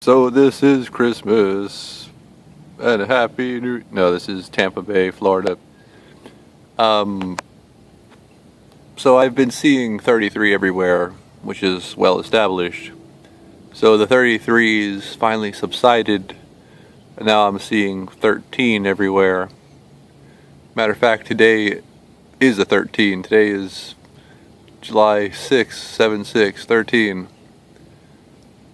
So this is Christmas and a happy new. No, this is Tampa Bay, Florida. Um, so I've been seeing 33 everywhere, which is well established. So the 33s finally subsided, and now I'm seeing 13 everywhere. Matter of fact, today is a 13. Today is July 6th, 7/6, 13.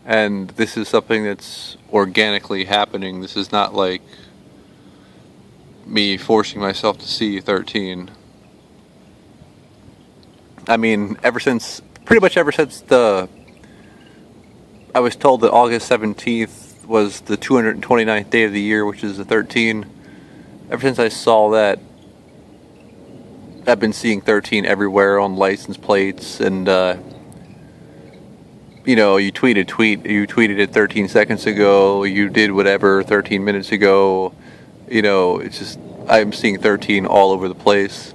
And this is something that's organically happening. This is not like me forcing myself to see 13. I mean, pretty much ever since I was told that August 17th was the 229th day of the year, which is the 13. Ever since I saw that, I've been seeing 13 everywhere on license plates, and you tweeted it 13 seconds ago, you did whatever 13 minutes ago, it's just, I'm seeing 13 all over the place,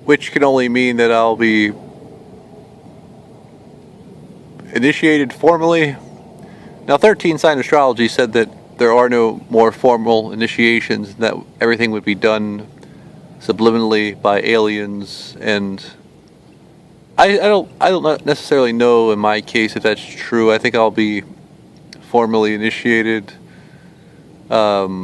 which can only mean that I'll be initiated formally. Now, 13 sign astrology said that there are no more formal initiations, that everything would be done subliminally by aliens, and I don't necessarily know in my case if that's true. I think I'll be formally initiated. Yeah,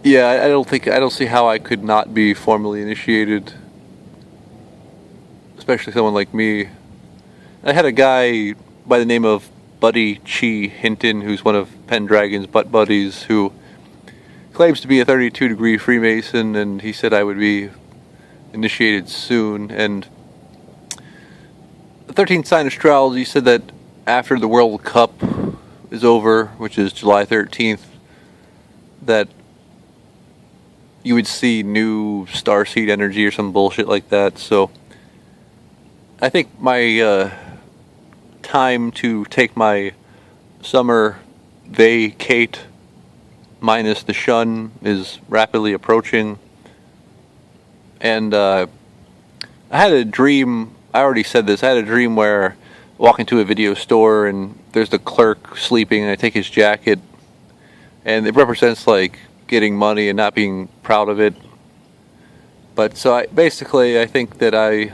I don't see how I could not be formally initiated, especially someone like me. I had a guy by the name of Buddy Chi Hinton, who's one of Pendragon's butt buddies, who claims to be a 32-degree Freemason, and he said I would be initiated soon. And the 13th sign astrology said that after the World Cup is over, which is July 13th, that you would see new starseed energy or some bullshit like that. So I think my time to take my summer vacate minus the shun is rapidly approaching. And I had a dream, I already said this, I had a dream where I walk into a video store and there's the clerk sleeping, and I take his jacket, and it represents like getting money and not being proud of it. But so I think that I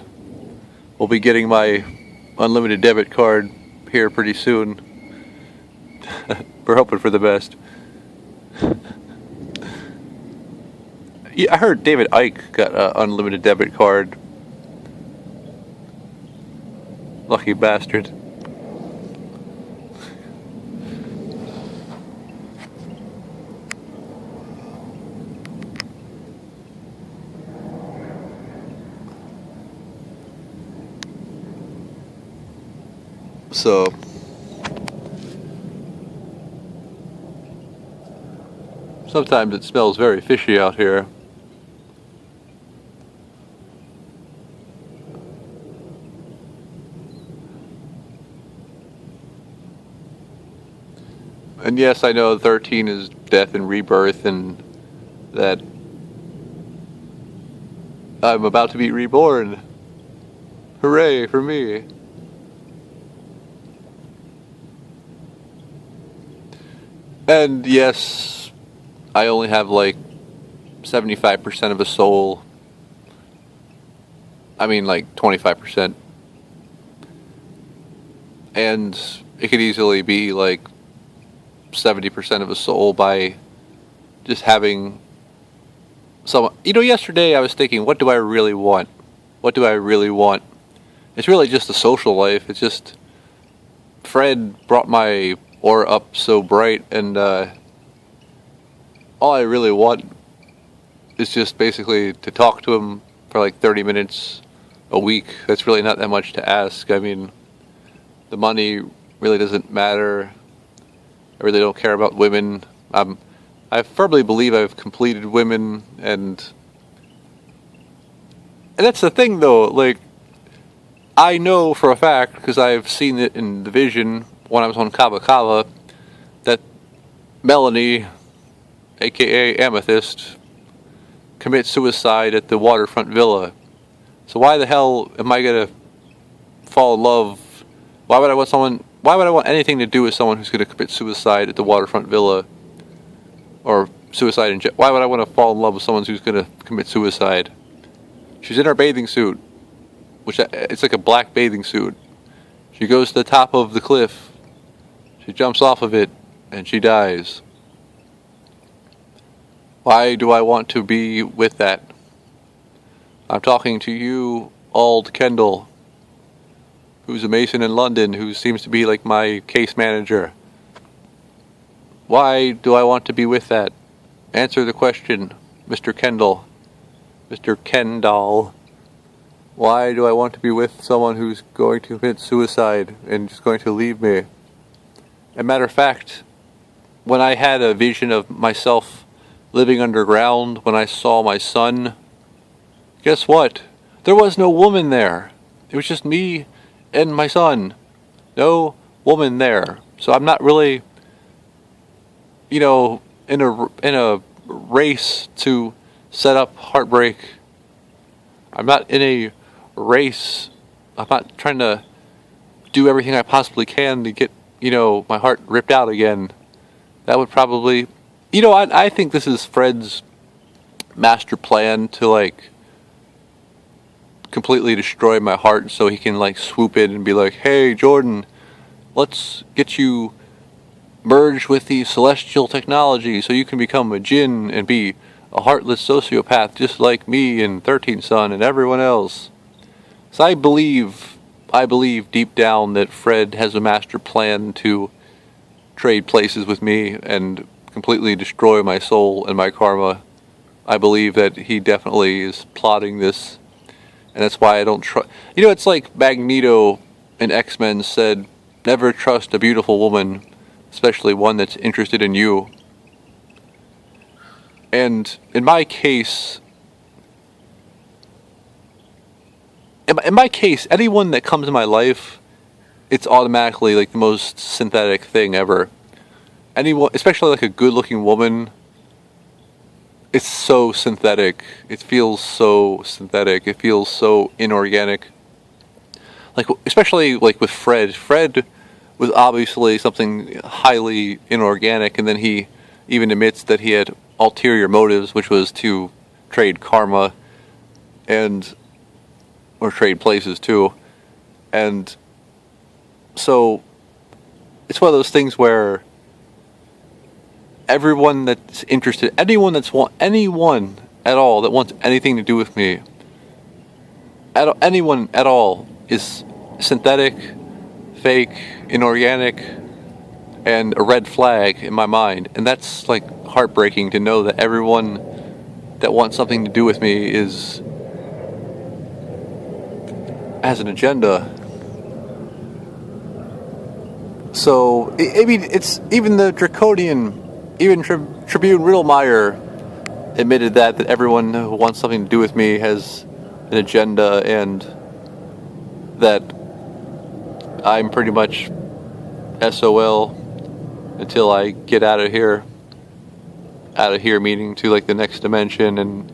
will be getting my unlimited debit card here pretty soon. We're hoping for the best. Yeah, I heard David Icke got an unlimited debit card. Lucky bastard. So sometimes it smells very fishy out here. And yes, I know 13 is death and rebirth, and that I'm about to be reborn. Hooray for me. And yes, I only have like 75% of a soul. I mean, like 25%. And it could easily be like 70% of a soul by just having some. Yesterday I was thinking, what do I really want? What do I really want? It's really just the social life. It's just Fred brought my aura up so bright, and all I really want is just basically to talk to him for like 30 minutes a week. That's really not that much to ask. I mean, the money really doesn't matter. I really don't care about women. I firmly believe I've completed women, and that's the thing though, like, I know for a fact, because I've seen it in the vision when I was on Kava Kava, that Melanie, aka Amethyst, commits suicide at the waterfront villa. So why the hell am I gonna fall in love Why would I want anything to do with someone who's going to commit suicide at the waterfront villa, or suicide in jail? Why would I want to fall in love with someone who's going to commit suicide? She's in her bathing suit, which it's like a black bathing suit. She goes to the top of the cliff. She jumps off of it, and she dies. Why do I want to be with that? I'm talking to you, Ald Kendall, who's a Mason in London, who seems to be like my case manager. Why do I want to be with that? Answer the question, Mr. Kendall. Mr. Kendall. Why do I want to be with someone who's going to commit suicide and just going to leave me? As a matter of fact, when I had a vision of myself living underground, when I saw my son, guess what? There was no woman there. It was just me and my son. No woman there. So I'm not really, in a race to set up heartbreak. I'm not in a race. I'm not trying to do everything I possibly can to get, my heart ripped out again. That would probably, I think this is Fred's master plan to completely destroy my heart so he can swoop in and be like, hey Jordan, let's get you merged with the celestial technology so you can become a djinn and be a heartless sociopath just like me and 13 Son and everyone else. So I believe deep down that Fred has a master plan to trade places with me and completely destroy my soul and my karma. I believe that he definitely is plotting this. And that's why I don't trust. It's like Magneto in X-Men said, never trust a beautiful woman, especially one that's interested in you. And in my case, anyone that comes in my life, it's automatically the most synthetic thing ever. Anyone, especially a good-looking woman, it's so synthetic. It feels so synthetic. It feels so inorganic. Especially with Fred. Fred was obviously something highly inorganic, and then he even admits that he had ulterior motives, which was to trade karma or trade places too. And so it's one of those things where everyone that's interested, anyone at all that wants anything to do with me, anyone at all, is synthetic, fake, inorganic, and a red flag in my mind. And that's heartbreaking to know that everyone that wants something to do with me has an agenda. So it's even the draconian. Even Tribune Riddlemeyer admitted that everyone who wants something to do with me has an agenda, and that I'm pretty much SOL until I get out of here. Out of here meaning to the next dimension and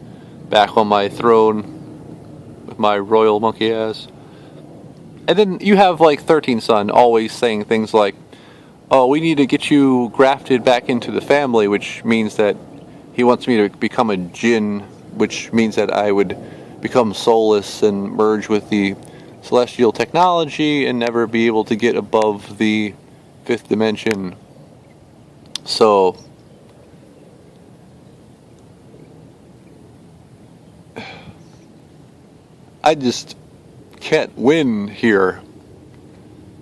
back on my throne with my royal monkey ass. And then you have 13 Son always saying things like, oh, we need to get you grafted back into the family, which means that he wants me to become a djinn, which means that I would become soulless and merge with the celestial technology and never be able to get above the 5th dimension. So I just can't win here.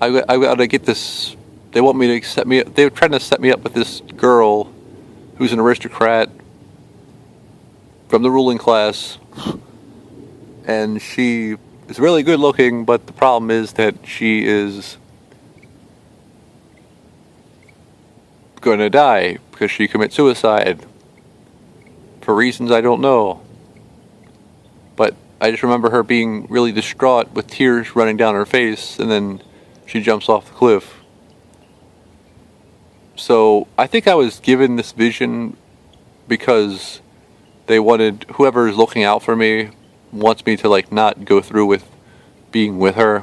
I gotta get this. They want me to set me up. They're trying to set me up with this girl who's an aristocrat from the ruling class, and she is really good looking, but the problem is that she is going to die because she commits suicide for reasons I don't know. But I just remember her being really distraught with tears running down her face, and then she jumps off the cliff. So I think I was given this vision because they wanted, whoever is looking out for me wants me to not go through with being with her,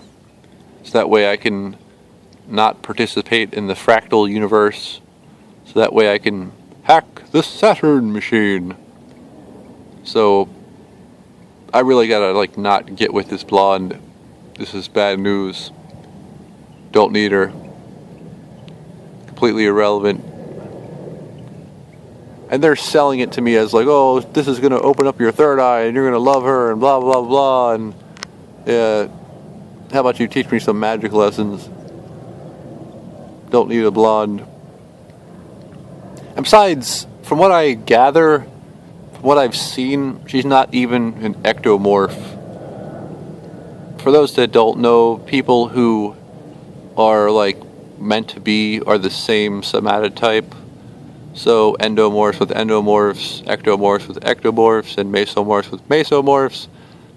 so that way I can not participate in the fractal universe, so that way I can hack the Saturn machine. So I really gotta like not get with this blonde. This is bad news. Don't need her. Completely irrelevant. And they're selling it to me as like, oh, this is gonna open up your third eye and you're gonna love her and blah blah blah, and yeah, how about you teach me some magic lessons? Don't need a blonde. And besides, from what I gather, from what I've seen, she's not even an ectomorph. For those that don't know, people who are like meant to be are the same somatotype. So endomorphs with endomorphs, ectomorphs with ectomorphs, and mesomorphs with mesomorphs.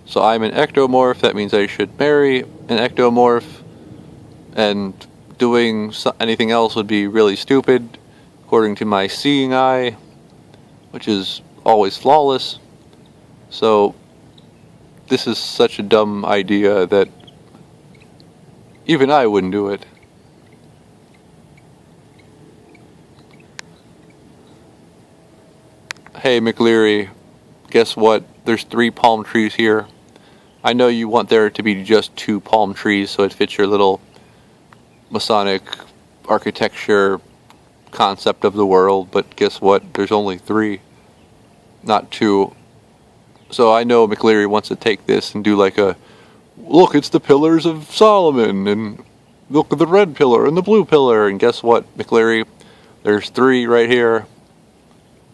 So I'm an ectomorph, that means I should marry an ectomorph, and doing anything else would be really stupid, according to my seeing eye, which is always flawless. So this is such a dumb idea that even I wouldn't do it. Hey McLeary, guess what? There's 3 palm trees here. I know you want there to be just 2 palm trees so it fits your little Masonic architecture concept of the world, but guess what? There's only 3, not 2. So I know McLeary wants to take this and do like a, look, it's the pillars of Solomon, and look at the red pillar and the blue pillar, and guess what, McLeary? There's 3 right here.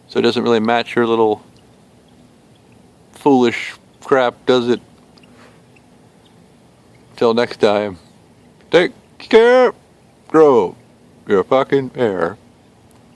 So it doesn't really match your little foolish crap, does it? Till next time, take care, grow your fucking hair.